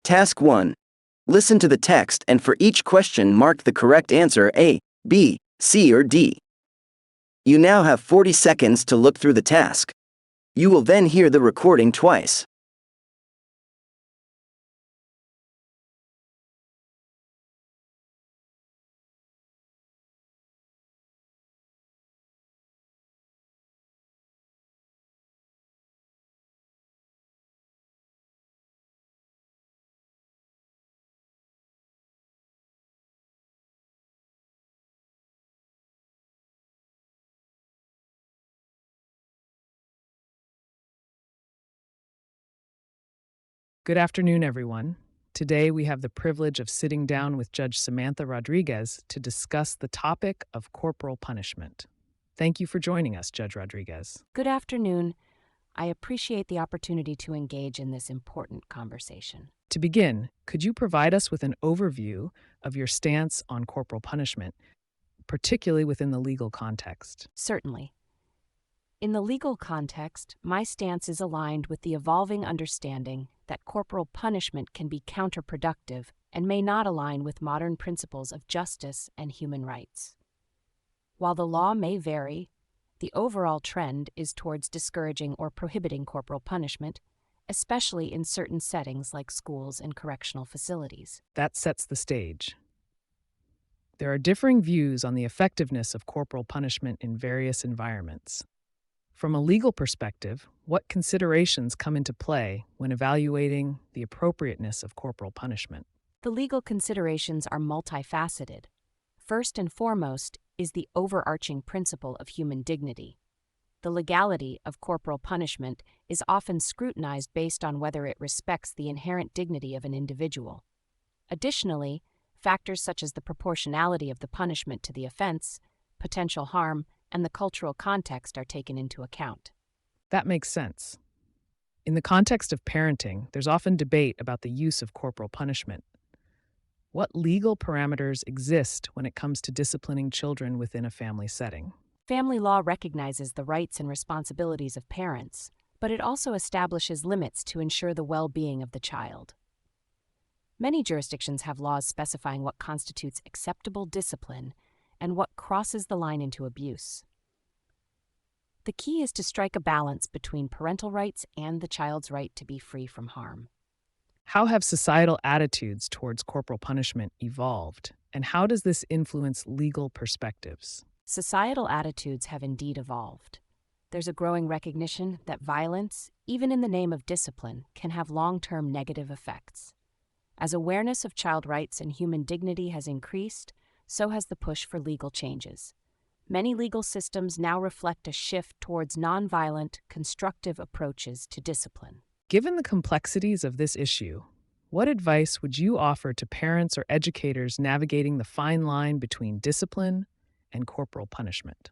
Task 1. Listen to the text and for each question mark the correct answer A, B, C or D. You now have 40 seconds to look through the task. You will then hear the recording twice. Good afternoon, everyone. Today we have the privilege of sitting down with Judge Samantha Rodriguez to discuss the topic of corporal punishment. Thank you for joining us, Judge Rodriguez. Good afternoon. I appreciate the opportunity to engage in this important conversation. To begin, could you provide us with an overview of your stance on corporal punishment, particularly within the legal context? Certainly. In the legal context, my stance is aligned with the evolving understanding that corporal punishment can be counterproductive and may not align with modern principles of justice and human rights. While the law may vary, the overall trend is towards discouraging or prohibiting corporal punishment, especially in certain settings like schools and correctional facilities. That sets the stage. There are differing views on the effectiveness of corporal punishment in various environments. From a legal perspective, what considerations come into play when evaluating the appropriateness of corporal punishment? The legal considerations are multifaceted. First and foremost is the overarching principle of human dignity. The legality of corporal punishment is often scrutinized based on whether it respects the inherent dignity of an individual. Additionally, factors such as the proportionality of the punishment to the offense, potential harm, and the cultural context are taken into account. That makes sense. In the context of parenting, there's often debate about the use of corporal punishment. What legal parameters exist when it comes to disciplining children within a family setting? Family law recognizes the rights and responsibilities of parents, but it also establishes limits to ensure the well-being of the child. Many jurisdictions have laws specifying what constitutes acceptable discipline and what crosses the line into abuse. The key is to strike a balance between parental rights and the child's right to be free from harm. How have societal attitudes towards corporal punishment evolved, and how does this influence legal perspectives? Societal attitudes have indeed evolved. There's a growing recognition that violence, even in the name of discipline, can have long-term negative effects. As awareness of child rights and human dignity has increased, so has the push for legal changes. Many legal systems now reflect a shift towards nonviolent, constructive approaches to discipline. Given the complexities of this issue, what advice would you offer to parents or educators navigating the fine line between discipline and corporal punishment?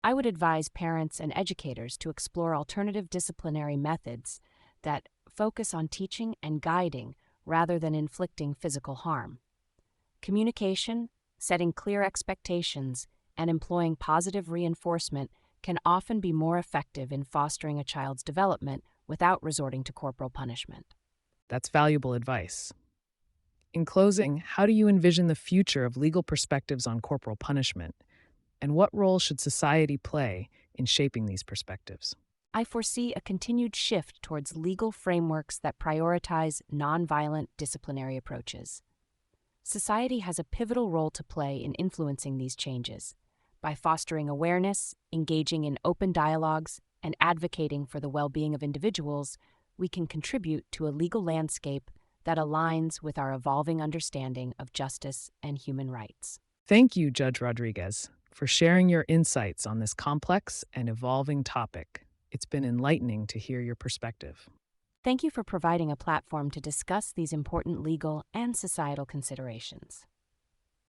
I would advise parents and educators to explore alternative disciplinary methods that focus on teaching and guiding rather than inflicting physical harm. Communication, setting clear expectations, and employing positive reinforcement can often be more effective in fostering a child's development without resorting to corporal punishment. That's valuable advice. In closing, how do you envision the future of legal perspectives on corporal punishment, and what role should society play in shaping these perspectives? I foresee a continued shift towards legal frameworks that prioritize nonviolent disciplinary approaches. Society has a pivotal role to play in influencing these changes. By fostering awareness, engaging in open dialogues, and advocating for the well-being of individuals, we can contribute to a legal landscape that aligns with our evolving understanding of justice and human rights. Thank you, Judge Rodriguez, for sharing your insights on this complex and evolving topic. It's been enlightening to hear your perspective. Thank you for providing a platform to discuss these important legal and societal considerations.